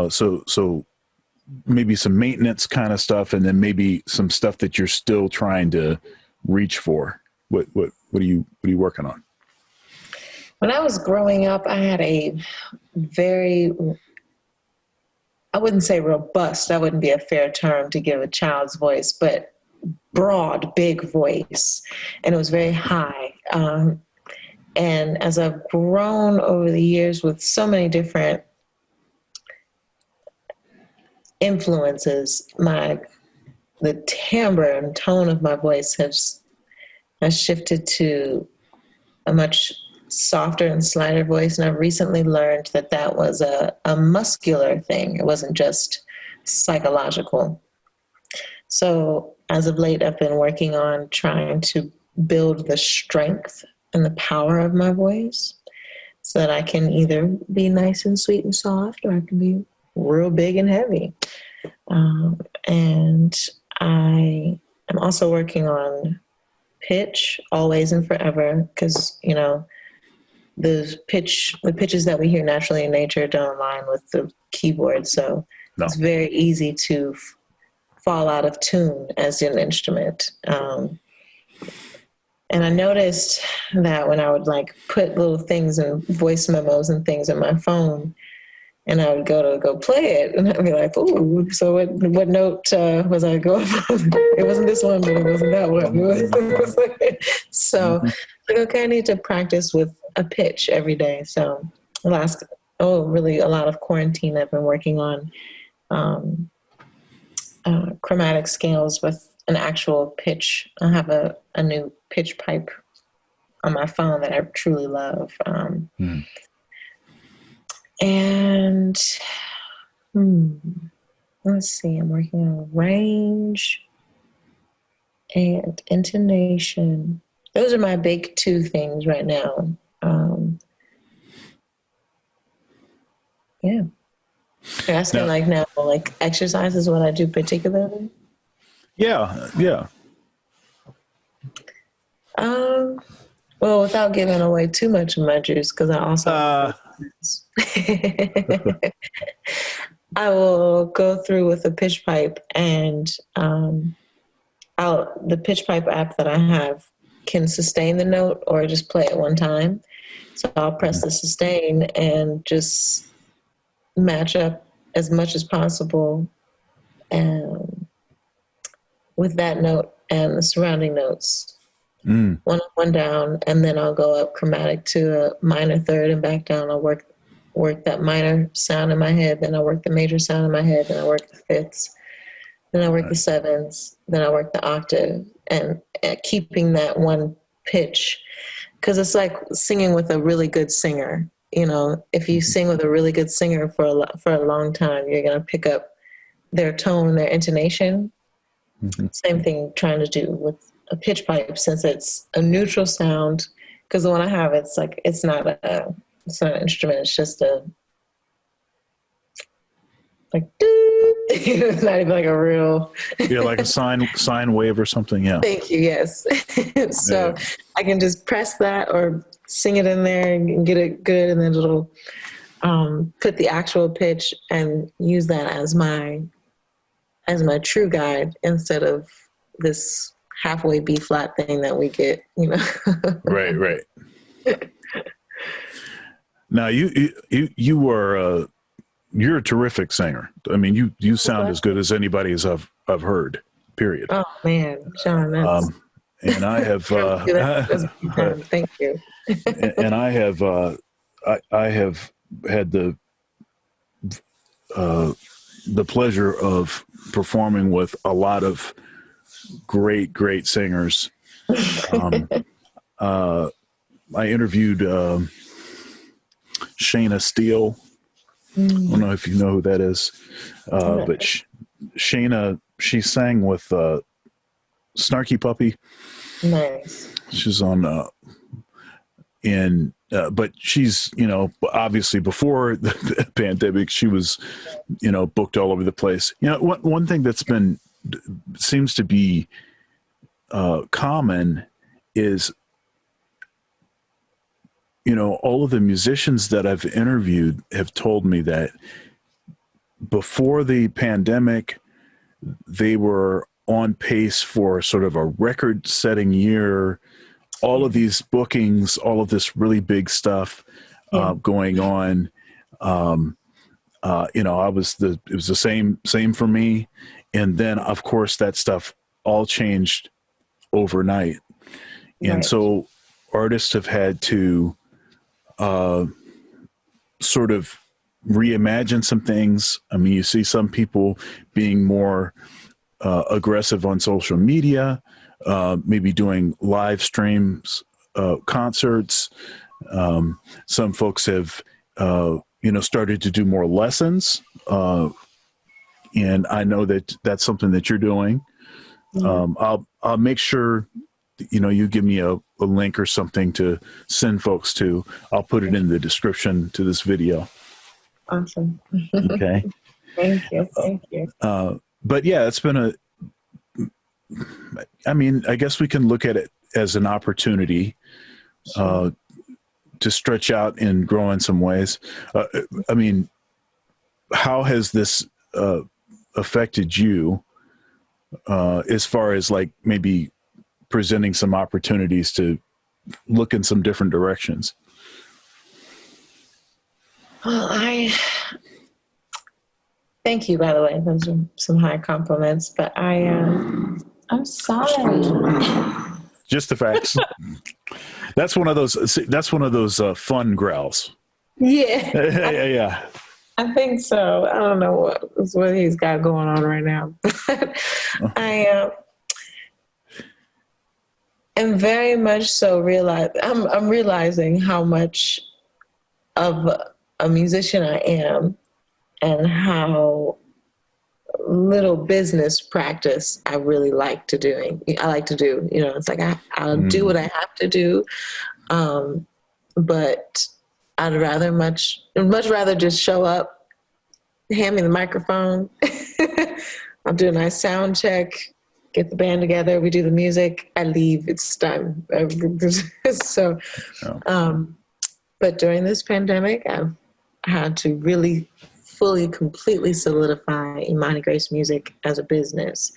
so maybe some maintenance kind of stuff, and then maybe some stuff that you're still trying to reach for? What are you working on? When I was growing up, I had a very, I wouldn't say robust, that wouldn't be a fair term to give a child's voice, but broad, big voice. And it was very high. And as I've grown over the years with so many different influences, the timbre and tone of my voice has shifted to a much softer and slighter voice. And I've recently learned that was a muscular thing. It wasn't just psychological. So as of late, I've been working on trying to build the strength and the power of my voice so that I can either be nice and sweet and soft, or I can be real big and heavy. And I am also working on pitch, always and forever, because, you know, the pitches that we hear naturally in nature don't align with the keyboard. So it's very easy to fall out of tune as an instrument. And I noticed that when I would like put little things and voice memos and things in my phone, and I would go play it, and I'd be like, "Ooh, so what note was I going from?" It wasn't this one, but it wasn't that one. So, like, okay, I need to practice with a pitch every day. So, really a lot of quarantine, I've been working on chromatic scales with an actual pitch. I have a new pitch pipe on my phone that I truly love. And let's see, I'm working on range and intonation. Those are my big two things right now. Yeah. You're asking now, like exercise is what I do particularly? Yeah. Well, without giving away too much of my juice, because I also I will go through with a pitch pipe, and the pitch pipe app that I have can sustain the note or just play it one time. So I'll press the sustain and just match up as much as possible with that note and the surrounding notes. One up, one down, and then I'll go up chromatic to a minor third and back down. I'll work that minor sound in my head, then I work the major sound in my head, then I work the fifths, then I work the sevenths, then I work the octave, and keeping that one pitch, because it's like singing with a really good singer. You know, if you sing with a really good singer for a long time, you're gonna pick up their tone, their intonation. Same thing trying to do with a pitch pipe, since it's a neutral sound, because the one I have, it's not an instrument, it's just it's not even like a real like a sine wave or something. Yeah. Thank you. Yes. So I can just press that or sing it in there and get it good, and then it'll put the actual pitch and use that as my true guide, instead of this halfway B flat thing that we get, you know. Right. Now you were you're a terrific singer. I mean, you sound as good as anybody as I've heard. Period. Oh man, John, that's and I have thank you. And I have had the pleasure of performing with a lot of great singers. I interviewed Shayna Steele. I don't know if you know who that is, but Shayna, she sang with Snarky Puppy. Nice. She's on, but she's, obviously before the pandemic, she was, booked all over the place. One thing that's seems to be common is, all of the musicians that I've interviewed have told me that before the pandemic, they were on pace for sort of a record-setting year. All of these bookings, all of this really big stuff going on. It was the same for me. And then, of course, that stuff all changed overnight. And so artists have had to sort of reimagine some things. I mean, you see some people being more aggressive on social media, maybe doing live streams, concerts. Some folks have, started to do more lessons. And I know that that's something that you're doing. I'll make sure you give me a link or something to send folks to. I'll put it in the description to this video. Awesome. Okay. Thank you. Thank you. But yeah, it's been I guess we can look at it as an opportunity to stretch out and grow in some ways. How has this affected you as far as like maybe presenting some opportunities to look in some different directions? Well, thank you, by the way. Those are some high compliments, but I'm sorry. Just the facts. That's one of those fun growls. Yeah. Yeah. I think so. I don't know what he's got going on right now. I am very much so I'm realizing how much of a musician I am and how little business practice I really like to do. It's like I'll do what I have to do. But I'd much rather just show up, hand me the microphone. I'll do a nice sound check, get the band together, we do the music, I leave, it's done. So, but during this pandemic, I've had to really fully, completely solidify Imani-Grace Music as a business.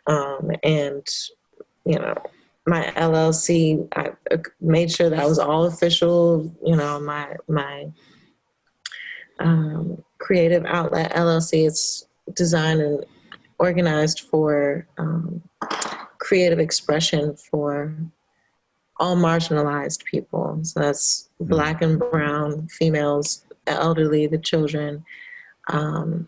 And, my LLC, I made sure that I was all official, my creative outlet LLC, it's designed and organized for creative expression for all marginalized people. So that's Black and brown females, elderly, the children, and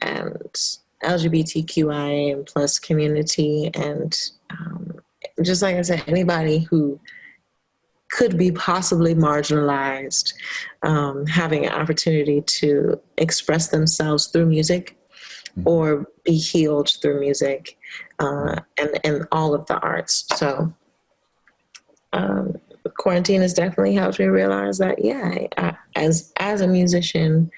LGBTQIA and plus community, and just like I said, anybody who could be possibly marginalized, having an opportunity to express themselves through music or be healed through music, and all of the arts. So quarantine has definitely helped me realize that, as a musician,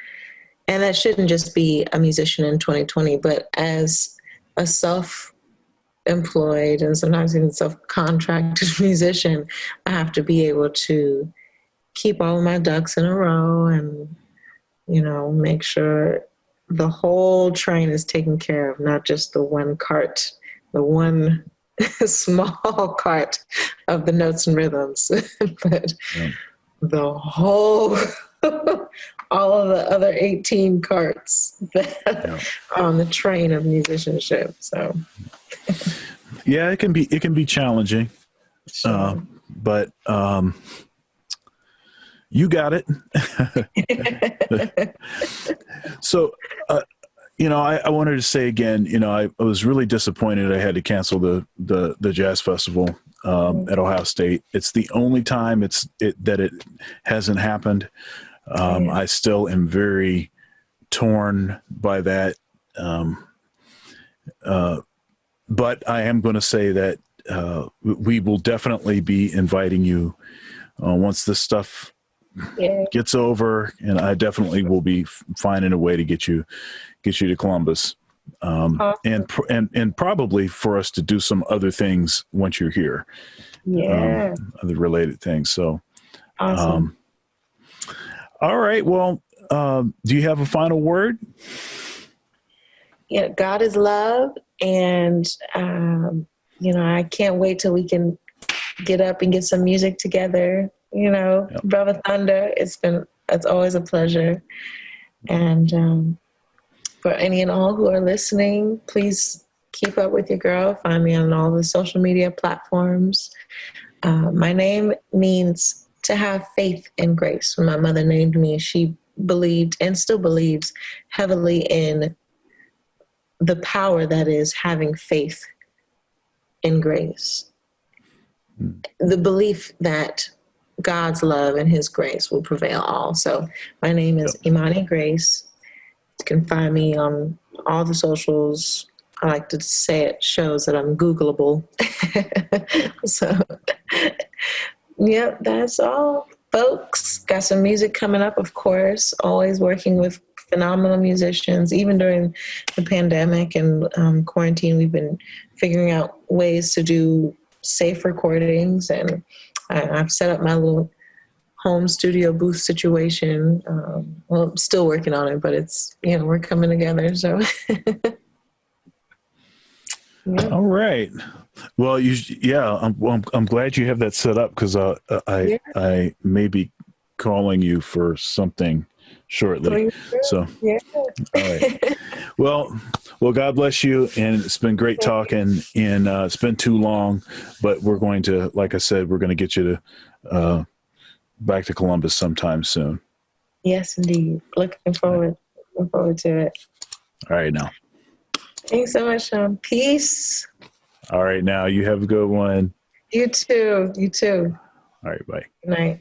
and that shouldn't just be a musician in 2020, but as a self-employed and sometimes even self-contracted musician, I have to be able to keep all of my ducks in a row and, make sure the whole train is taken care of, not just the one cart, the one small cart of the notes and rhythms, but the whole, all of the other 18 carts that are on the train of musicianship. So, yeah, it can be challenging, but you got it. So, I wanted to say again, I was really disappointed I had to cancel the jazz festival at Ohio State. It's the only time that it hasn't happened. I still am very torn by that. But I am going to say that we will definitely be inviting you once this stuff gets over, and I definitely will be finding a way to get you to Columbus, and probably for us to do some other things once you're here, other related things. So, awesome. All right. Well, do you have a final word? Yeah, God is love, and I can't wait till we can get up and get some music together. Brother Thunder, it's always a pleasure. And for any and all who are listening, please keep up with your girl. Find me on all the social media platforms. My name means to have faith and grace. When my mother named me, she believed and still believes heavily in the power that is having faith in grace. The belief that God's love and his grace will prevail all. So my name is Imani-Grace. You can find me on all the socials, I like to say it shows that I'm Googleable. So, yep, that's all, folks. Got some music coming up, of course. Always working with phenomenal musicians. Even during the pandemic and quarantine, we've been figuring out ways to do safe recordings. And I've set up my little home studio booth situation. Well, I'm still working on it, but it's, we're coming together. So. Yeah. All right. Well, I'm glad you have that set up, because I may be calling you for something shortly. So, yeah. All right. Well, God bless you, and it's been great talking. And it's been too long, but we're going to, like I said, we're going to get you to back to Columbus sometime soon. Yes, indeed. Looking forward to it. All right, now. Thanks so much, Sean. Peace. All right, now, you have a good one. You too. All right, bye. Good night.